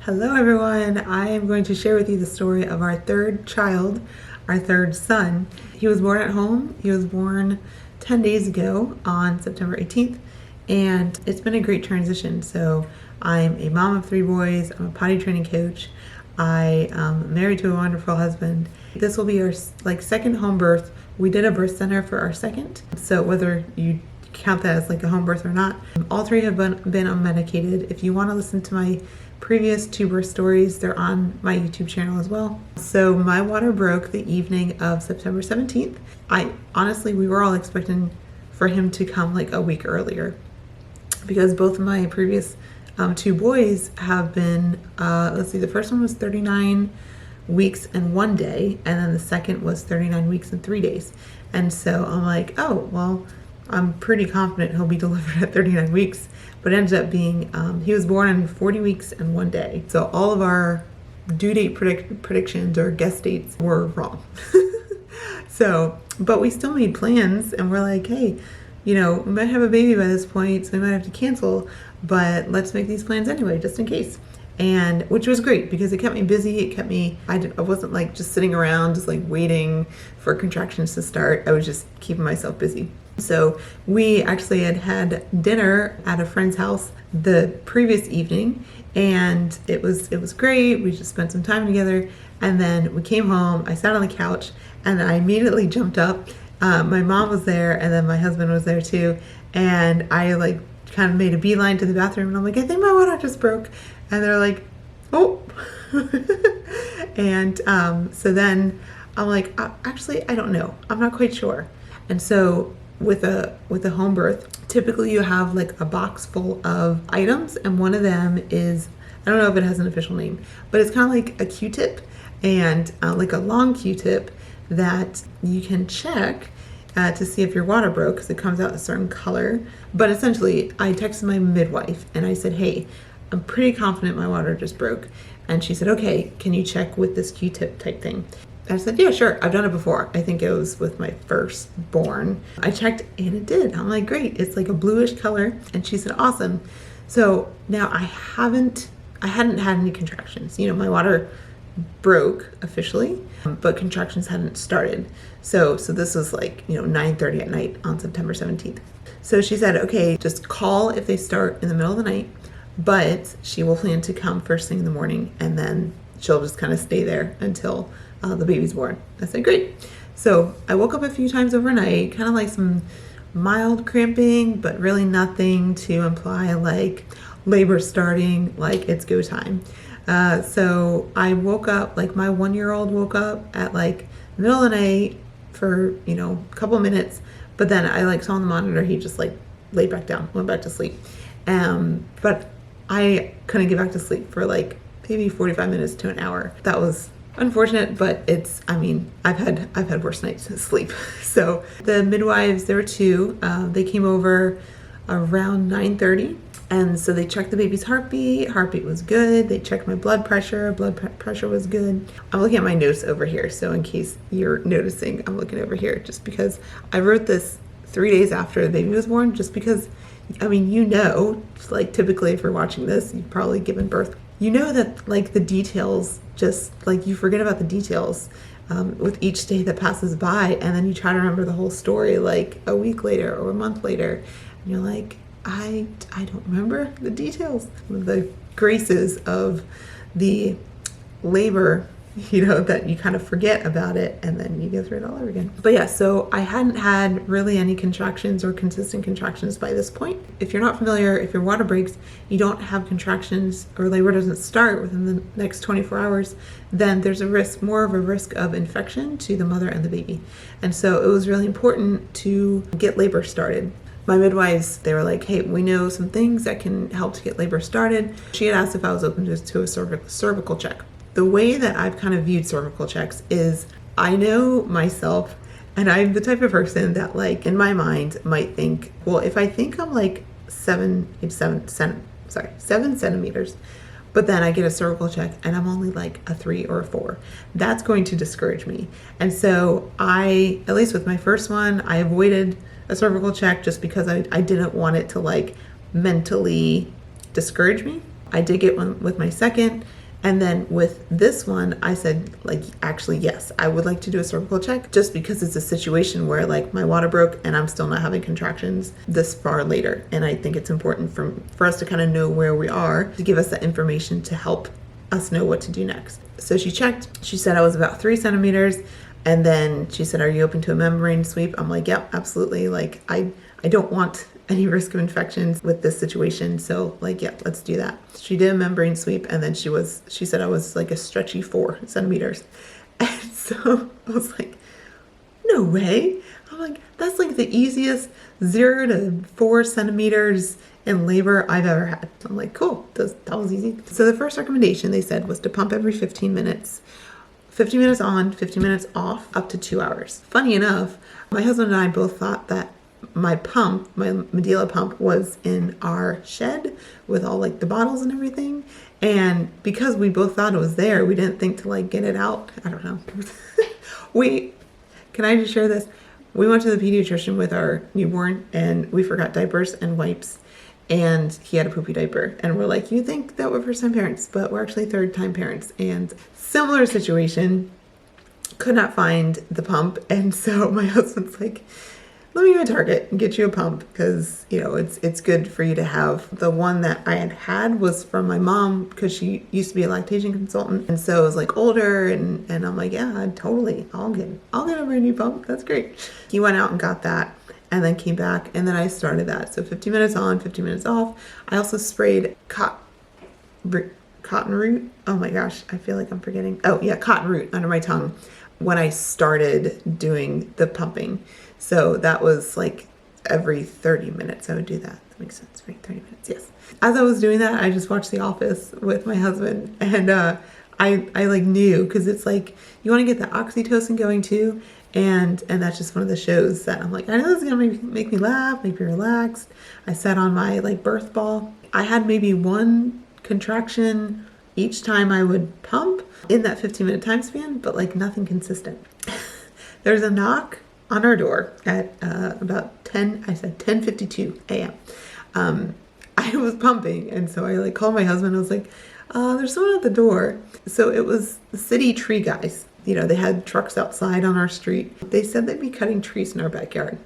Hello everyone, I am going to share with you the story of our third child, our third son. He was born at home. He was born 10 days ago on September 18th, and it's been a great transition. So I'm a mom of 3 boys, I'm a potty training coach, I am married to a wonderful husband. This will be our second home birth. We did a birth center for our second, so whether you count that as like a home birth or not, all 3 have been unmedicated. If you want to listen to my previous 2 birth stories, they're on my YouTube channel as well. So my water broke the evening of September 17th. We were all expecting for him to come like a week earlier, because both of my previous 2 boys have been, the first one was 39 weeks and 1 day, and then the second was 39 weeks and 3 days. And so I'm like, oh, well, I'm pretty confident he'll be delivered at 39 weeks, but it ended up being, he was born in 40 weeks and 1 day. So all of our due date predictions or guess dates were wrong. But we still made plans, and we're like, hey, we might have a baby by this point, so we might have to cancel, but let's make these plans anyway, just in case. And which was great because it kept me busy. I wasn't like just sitting around, just like waiting for contractions to start. I was just keeping myself busy. So we actually had dinner at a friend's house the previous evening, and it was great. We just spent some time together, and then we came home. I sat on the couch, and I immediately jumped up. My mom was there, and then my husband was there too, and I like kind of made a beeline to the bathroom, and I'm like, I think my water just broke, and they're like, oh. And so then I'm like, actually, I don't know. I'm not quite sure. And so with a home birth, typically you have like a box full of items, and one of them is, I don't know if it has an official name, but it's kind of like a Q-tip, and like a long Q-tip that you can check to see if your water broke, because it comes out a certain color. But essentially, I texted my midwife and I said, hey, I'm pretty confident my water just broke. And she said, okay, can you check with this Q-tip type thing? I said, yeah, sure. I've done it before. I think it was with my firstborn. I checked and it did. I'm like, great. It's like a bluish color. And she said, awesome. So now I hadn't had any contractions. My water broke officially, but contractions hadn't started. So this was like, 9:30 at night on September 17th. So she said, okay, just call if they start in the middle of the night, but she will plan to come first thing in the morning, and then she'll just kind of stay there until the baby's born. I said, great. So I woke up a few times overnight, kind of like some mild cramping, but really nothing to imply like labor starting, like it's go time. So I woke up, like my 1-year-old woke up at like the middle of the night for, a couple of minutes, but then I like saw on the monitor, he just like laid back down, went back to sleep. But I couldn't get back to sleep for like maybe 45 minutes to an hour. That was unfortunate, but I've had worse nights of sleep. So the midwives, there were 2, they came over around 9:30. And so they checked the baby's heartbeat. Heartbeat was good. They checked my blood pressure. Blood pressure was good. I'm looking at my notes over here. So in case you're noticing, I'm looking over here just because I wrote this 3 days after the baby was born, just because, like typically if you're watching this, you've probably given birth. That like the details, just like you forget about the details with each day that passes by. And then you try to remember the whole story like a week later or a month later. And you're like, I don't remember the details, the graces of the labor, that you kind of forget about it, and then you go through it all over again. But yeah, so I hadn't had really any contractions or consistent contractions by this point. If you're not familiar, if your water breaks, you don't have contractions or labor doesn't start within the next 24 hours, then there's more of a risk of infection to the mother and the baby. And so it was really important to get labor started. My midwives, they were like, hey, we know some things that can help to get labor started. She had asked if I was open to a cervical check. The way that I've kind of viewed cervical checks is I know myself, and I'm the type of person that like in my mind might think, well, if I think I'm like 7 centimeters, but then I get a cervical check and I'm only like a 3 or a 4, that's going to discourage me. And so at least with my first one, I avoided a cervical check just because I didn't want it to like mentally discourage me. I did get one with my second, And then with this one, I said, like, actually, yes, I would like to do a cervical check just because it's a situation where like my water broke and I'm still not having contractions this far later. And I think it's important for us to kind of know where we are, to give us that information to help us know what to do next. So she checked. She said I was about 3 centimeters. And then she said, are you open to a membrane sweep? I'm like, yep, absolutely. Like, I don't want any risk of infections with this situation. So like, yeah, let's do that. She did a membrane sweep. And then she said I was like a stretchy 4 centimeters. And so I was like, no way. I'm like, that's like the easiest 0 to 4 centimeters in labor I've ever had. I'm like, cool, that was easy. So the first recommendation they said was to pump every 15 minutes. 15 minutes on, 15 minutes off, up to 2 hours. Funny enough, my husband and I both thought that my Medela pump was in our shed with all like the bottles and everything. And because we both thought it was there, we didn't think to like get it out. I don't know. Can I just share this? We went to the pediatrician with our newborn and we forgot diapers and wipes. And he had a poopy diaper. And we're like, you think that we're first-time parents, but we're actually third-time parents. And similar situation, could not find the pump. And so my husband's like, let me go to Target and get you a pump because, you know, it's good for you to have. The one that I had was from my mom because she used to be a lactation consultant. And so it was like older and I'm like, yeah, totally. I'll get a brand new pump. That's great. He went out and got that. And then came back, and then I started that. So 15 minutes on, 15 minutes off. I also sprayed cotton root. Oh my gosh, I feel like I'm forgetting. Oh yeah, cotton root under my tongue when I started doing the pumping. So that was like every 30 minutes I would do that. That makes sense, right? 30 minutes, yes. As I was doing that, I just watched The Office with my husband, and I like knew, because it's like you want to get the oxytocin going too. And that's just one of the shows that I'm like, I know this is gonna make me laugh, make me relaxed. I sat on my like birth ball. I had maybe 1 contraction each time I would pump in that 15-minute time span, but like nothing consistent. There's a knock on our door at about 10:52 a.m. I was pumping, and so I like called my husband. I was like, there's someone at the door. So it was the city tree guys. You know, they had trucks outside on our street. They said they'd be cutting trees in our backyard.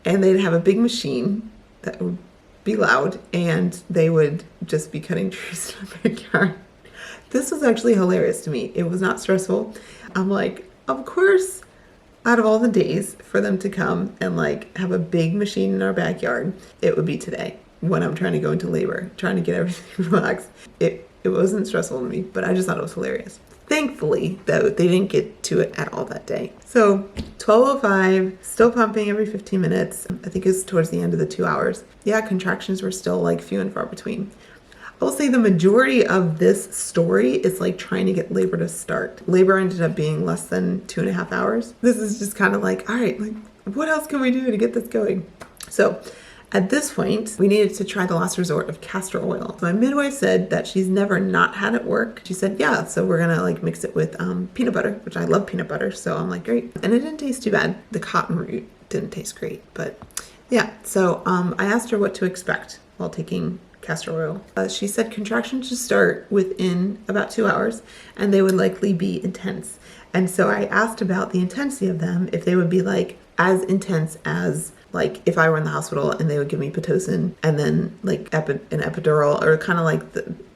And they'd have a big machine that would be loud, and they would just be cutting trees in our backyard. This was actually hilarious to me. It was not stressful. I'm like, of course, out of all the days for them to come and like have a big machine in our backyard, it would be today when I'm trying to go into labor, trying to get everything relaxed. It wasn't stressful to me, but I just thought it was hilarious. Thankfully, though, they didn't get to it at all that day. So 12:05, still pumping every 15 minutes. I think it's towards the end of the 2 hours. Yeah, contractions were still like few and far between. I will say the majority of this story is like trying to get labor to start. Labor ended up being less than 2.5 hours. This is just kind of like, all right, like what else can we do to get this going? So at this point, we needed to try the last resort of castor oil. My midwife said that she's never not had it work. She said, yeah, so we're gonna like mix it with peanut butter, which I love peanut butter. So I'm like, great. And it didn't taste too bad. The cotton root didn't taste great, but yeah. So I asked her what to expect while taking castor oil. She said contractions should start within about 2 hours and they would likely be intense. And so I asked about the intensity of them, if they would be like as intense as like if I were in the hospital and they would give me Pitocin and then like an epidural, or kind of like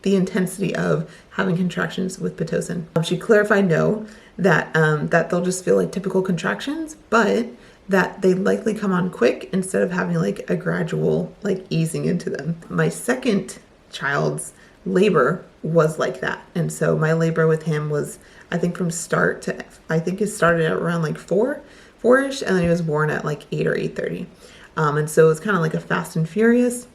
the intensity of having contractions with Pitocin. She clarified no, that they'll just feel like typical contractions, but that they likely come on quick instead of having like a gradual like easing into them. My second child's labor was like that. And so my labor with him was, I think from start to, I think it started at around like 4-ish, and then he was born at like 8 or 8:30. And so it was kind of like a fast and furious.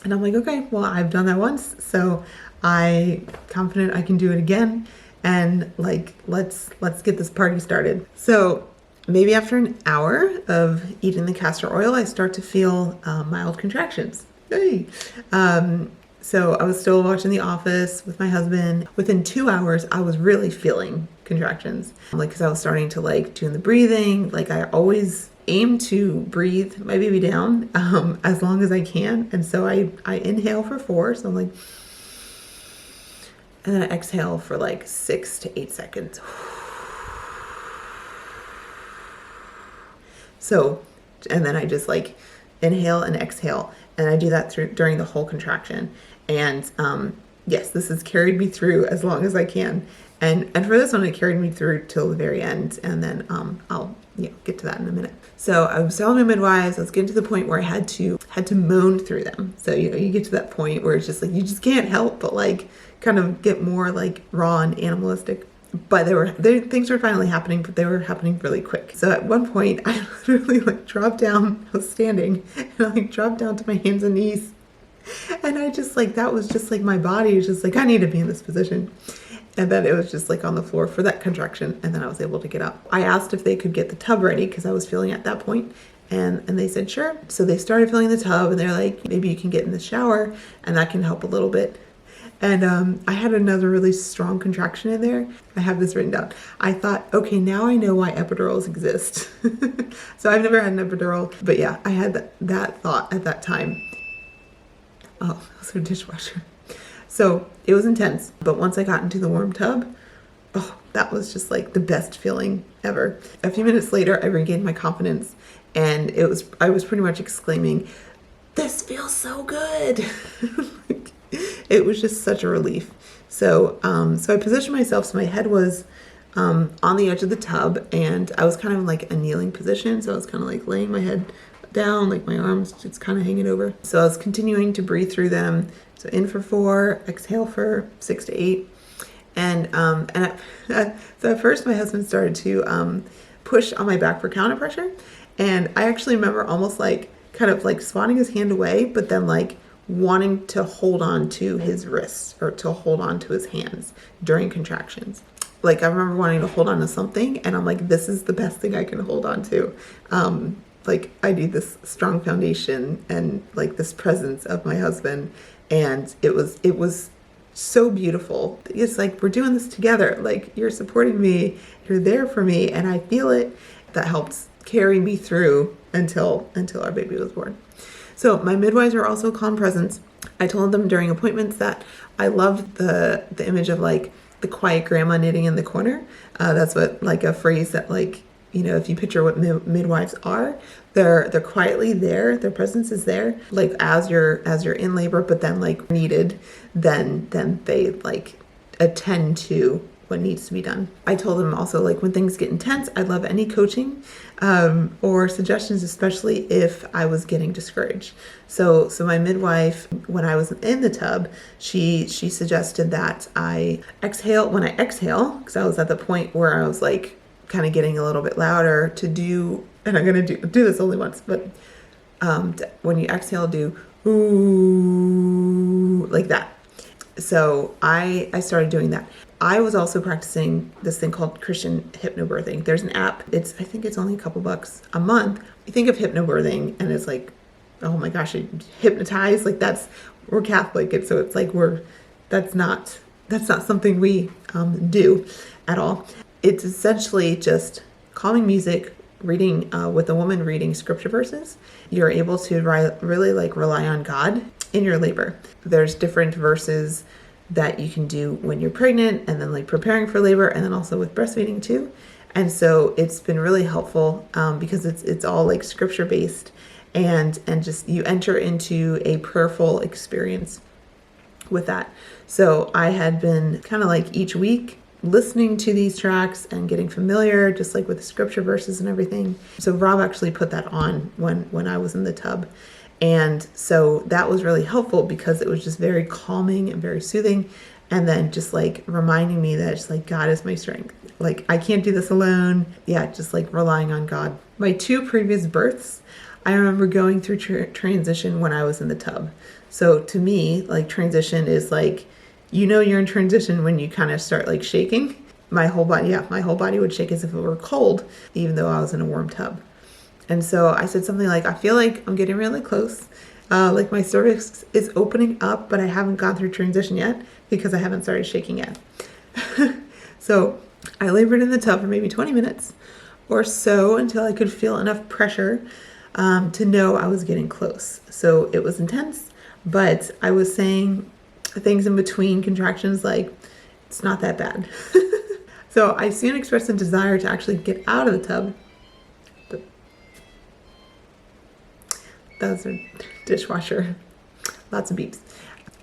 And I'm like, okay, well, I've done that once, so I'm confident I can do it again. And like, let's get this party started. So maybe after an hour of eating the castor oil, I start to feel mild contractions. Hey. So I was still watching The Office with my husband. Within 2 hours, I was really feeling contractions. Like, cause I was starting to like doing the breathing. Like I always aim to breathe my baby down as long as I can. And so I inhale for 4. So I'm like, And then I exhale for like 6 to 8 seconds. So, and then I just like inhale and exhale. And I do that during the whole contraction. And yes, this has carried me through as long as I can. And for this one, it carried me through till the very end. And then I'll get to that in a minute. So I was telling my midwives, I was getting to the point where I had to moan through them. So, you get to that point where it's just like, you just can't help but like kind of get more like raw and animalistic. But things were finally happening, but they were happening really quick. So at one point, I literally like dropped down. I was standing, and I like dropped down to my hands and knees, and I just like that was just like my body was just like, I need to be in this position, and then it was just like on the floor for that contraction, and then I was able to get up. I asked if they could get the tub ready because I was feeling at that point, and they said sure. So they started filling the tub, and they're like, maybe you can get in the shower, and that can help a little bit. And I had another really strong contraction in there. I have this written down. I thought, okay, now I know why epidurals exist. So I've never had an epidural, but yeah, I had that thought at that time. Oh, that was a dishwasher. So it was intense, but once I got into the warm tub, oh, that was just like the best feeling ever. A few minutes later, I regained my confidence, and I was pretty much exclaiming, "This feels so good!" It was just such a relief. So I positioned myself so my head was on the edge of the tub, and I was kind of like a kneeling position. So I was kind of like laying my head down, like my arms just kind of hanging over. So I was continuing to breathe through them. So in for 4, exhale for 6 to 8. So at first my husband started to push on my back for counter pressure. And I actually remember almost like kind of like swatting his hand away, but then like wanting to hold on to his wrists or to hold on to his hands during contractions. Like I remember wanting to hold on to something, and I'm like, this is the best thing I can hold on to. Like I need this strong foundation and like this presence of my husband. And it was so beautiful. It's like, we're doing this together. Like you're supporting me, you're there for me, and I feel it. That helped carry me through until our baby was born. So my midwives are also calm presence. I told them during appointments that I loved the image of like the quiet grandma knitting in the corner. That's what like a phrase that like, if you picture what midwives are, they're quietly there. Their presence is there, like as you're in labor, but then like needed, then they like attend to what needs to be done. I told them also, like, when things get intense, I'd love any coaching or suggestions, especially if I was getting discouraged. So my midwife, when I was in the tub, she suggested that I exhale when I exhale, because I was at the point where I was like kind of getting a little bit louder to do, and I'm going to do this only once, but when you exhale, do ooh, like that. So I started doing that. I was also practicing this thing called Christian Hypnobirthing. There's an app. I think it's only a couple bucks a month. You think of hypnobirthing and it's like, oh my gosh, hypnotize. Like we're Catholic. And so it's like that's not something we do at all. It's essentially just calming music, reading with a woman reading scripture verses. You're able to really like rely on God in your labor. There's different verses that you can do when you're pregnant and then like preparing for labor, and then also with breastfeeding too. And so it's been really helpful because it's all like scripture based, and just you enter into a prayerful experience with that. So I had been kind of like each week listening to these tracks and getting familiar just like with the scripture verses and everything. So Rob actually put that on when I was in the tub. And so that was really helpful because it was just very calming and very soothing. And then just like reminding me that it's like, God is my strength. Like I can't do this alone. Yeah, just like relying on God. My 2 previous births, I remember going through transition when I was in the tub. So to me, like transition is like, you're in transition when you kind of start like shaking. My whole body would shake as if it were cold, even though I was in a warm tub. And so I said something like, I feel like I'm getting really close. Like my cervix is opening up, but I haven't gone through transition yet because I haven't started shaking yet. So I labored in the tub for maybe 20 minutes or so until I could feel enough pressure to know I was getting close. So it was intense, but I was saying things in between contractions like, It's not that bad. So I soon expressed a desire to actually get out of the tub. That's our dishwasher. Lots of beeps.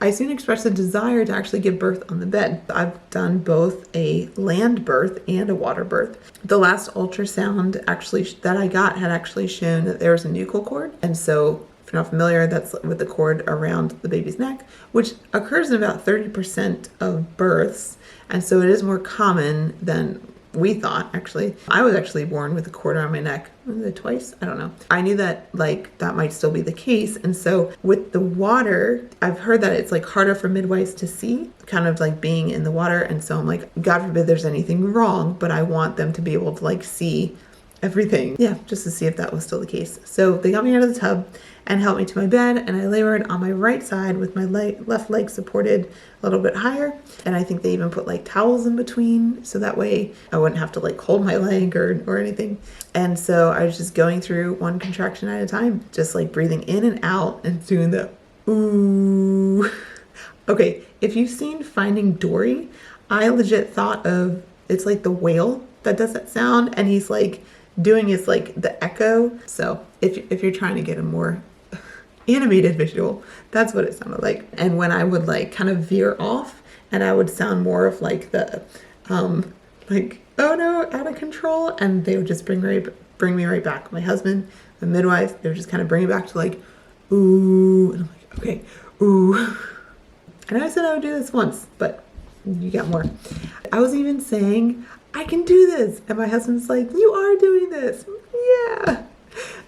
I soon expressed a desire to actually give birth on the bed. I've done both a land birth and a water birth. The last ultrasound actually that I got had actually shown that there was a nuchal cord. And so if you're not familiar, that's with the cord around the baby's neck, which occurs in about 30% of births. And so it is more common than we thought, actually. I was actually born with a cord around my neck. Was it twice? I don't know. I knew that like that might still be the case. And so with the water, I've heard that it's like harder for midwives to see, kind of like being in the water. And so I'm like, God forbid there's anything wrong, but I want them to be able to like see everything. Yeah, just to see if that was still the case. So they got me out of the tub and helped me to my bed, and I labored on my right side with my left leg supported a little bit higher. And I think they even put like towels in between, so that way I wouldn't have to like hold my leg or anything. And so I was just going through one contraction at a time, just like breathing in and out and doing the ooh. Okay, if you've seen Finding Dory, I legit thought of, it's like the whale that does that sound, and he's like doing his like the echo. So if you're trying to get a more animated visual, that's what it sounded like. And when I would like kind of veer off, and I would sound more of like the like, oh no, out of control, and they would just bring me right back. My husband, the midwife, they would just kind of bring it back to like ooh, and I'm like, okay, ooh. And I said I would do this once, but you got more. I was even saying, I can do this. And my husband's like, you are doing this. Yeah.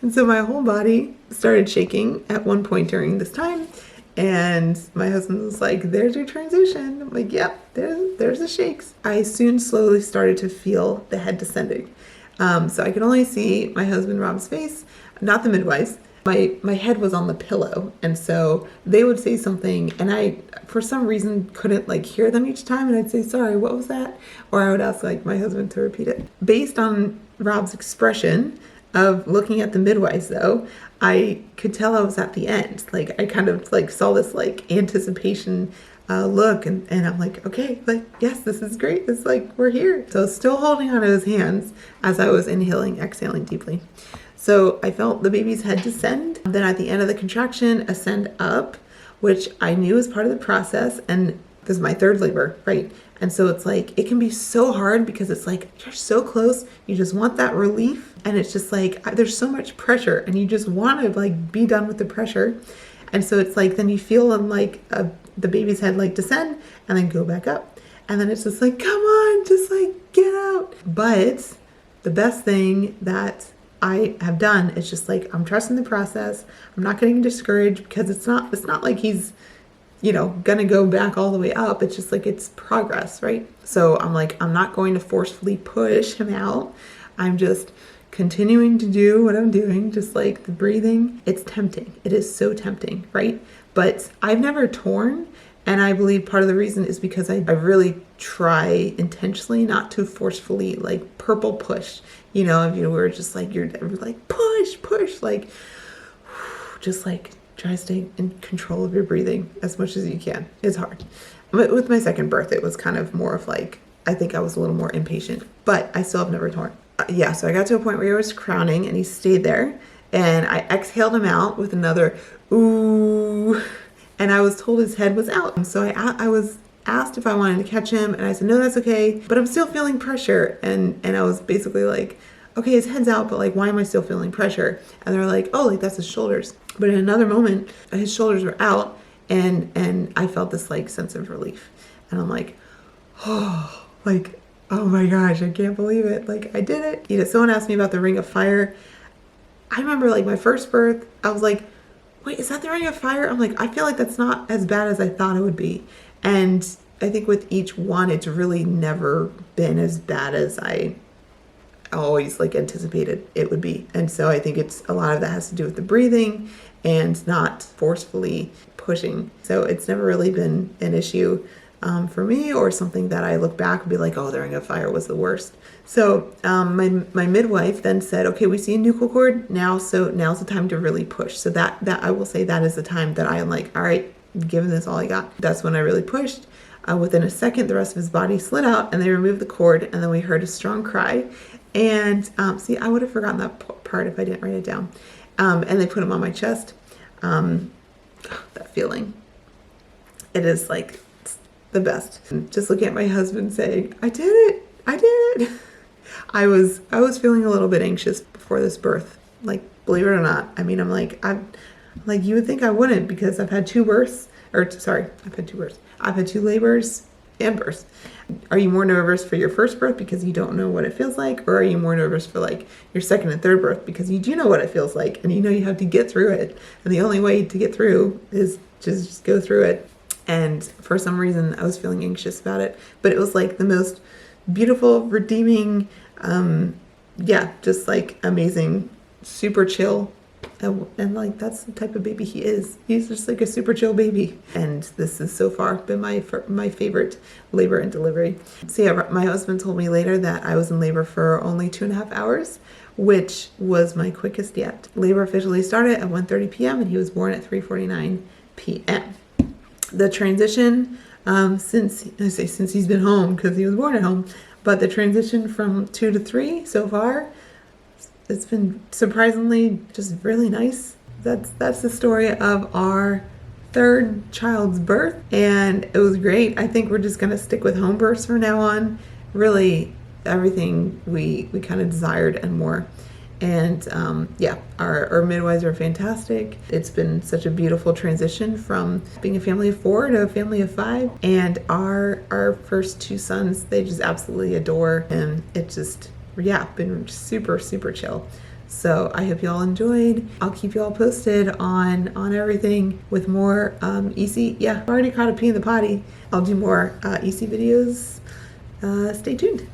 And so my whole body started shaking at one point during this time. And my husband was like, there's your transition. I'm like, yep, there's the shakes. I soon slowly started to feel the head descending. So I could only see my husband Rob's face, not the midwives. My head was on the pillow, and so they would say something, and I, for some reason, couldn't like hear them each time, and I'd say, sorry, what was that? Or I would ask like my husband to repeat it. Based on Rob's expression of looking at the midwives though, I could tell I was at the end. Like I kind of like saw this like anticipation look, and I'm like, okay, like, yes, this is great. It's like, we're here. So still holding onto his hands as I was inhaling, exhaling deeply. So I felt the baby's head descend. Then at the end of the contraction, ascend up, which I knew was part of the process. And this is my third labor, right? And so it's like, it can be so hard because it's like, you're so close. You just want that relief. And it's just like, there's so much pressure and you just want to like be done with the pressure. And so it's like, then you feel like the baby's head like descend and then go back up. And then it's just like, come on, just like get out. But the best thing that I have done is just like, I'm trusting the process. I'm not getting discouraged because it's not like he's, gonna go back all the way up. It's just like, it's progress, right? So I'm like, I'm not going to forcefully push him out. I'm just continuing to do what I'm doing, just like the breathing. It's tempting. It is so tempting, right? But I've never torn. And I believe part of the reason is because I really try intentionally not to forcefully like purple push, if you were just like, you're like push, like just like try to stay in control of your breathing as much as you can. It's hard. But with my second birth, it was kind of more of like, I think I was a little more impatient, but I still have never torn. So I got to a point where he was crowning and he stayed there, and I exhaled him out with another ooh. And I was told his head was out. And so I was asked if I wanted to catch him. And I said, no, that's okay. But I'm still feeling pressure. And I was basically like, okay, his head's out, but like, why am I still feeling pressure? And they're like, oh, like that's his shoulders. But in another moment, his shoulders were out. And I felt this like sense of relief. And I'm like, oh, like, oh my gosh, I can't believe it. Like I did it. Someone asked me about the ring of fire. I remember like my first birth, I was like, wait, is that the ring of fire? I'm like, I feel like that's not as bad as I thought it would be. And I think with each one, it's really never been as bad as I always like anticipated it would be. And so I think it's a lot of that has to do with the breathing and not forcefully pushing. So it's never really been an issue for me, or something that I look back and be like, oh, the ring of fire was the worst. So my midwife then said, okay, we see a nuchal cord now, so now's the time to really push. So that I will say that is the time that I am like, all right, giving this all I got. That's when I really pushed. Within a second, the rest of his body slid out and they removed the cord, and then we heard a strong cry. And see, I would have forgotten that part if I didn't write it down. And they put him on my chest. That feeling, it is like the best. Just looking at my husband saying, I did it, I did it. I was feeling a little bit anxious before this birth. Like, believe it or not. I mean, I'm like, you would think I wouldn't, because I've had two births, I've had two births. I've had two labors and births. Are you more nervous for your first birth because you don't know what it feels like? Or are you more nervous for like your second and third birth because you do know what it feels like and you know you have to get through it? And the only way to get through is just go through it. And for some reason I was feeling anxious about it, but it was like the most beautiful, redeeming, just like amazing, super chill. And like, that's the type of baby he is. He's just like a super chill baby. And this has so far been my favorite labor and delivery. So yeah, my husband told me later that I was in labor for only 2.5 hours, which was my quickest yet. Labor officially started at 1:30 p.m. and he was born at 3:49 p.m. The transition, since he's been home, because he was born at home, but the transition from 2 to 3 so far, it's been surprisingly just really nice. That's the story of our third child's birth, and it was great. I think we're just gonna stick with home births from now on. Really, everything we kind of desired and more. And our midwives are fantastic. It's been such a beautiful transition from being a family of 4 to a family of 5. And our first 2 sons, they just absolutely adore, and it just, been super, super chill. So I hope y'all enjoyed. I'll keep y'all posted on everything with more EC. Yeah, I already caught a pee in the potty. I'll do more EC videos. Stay tuned.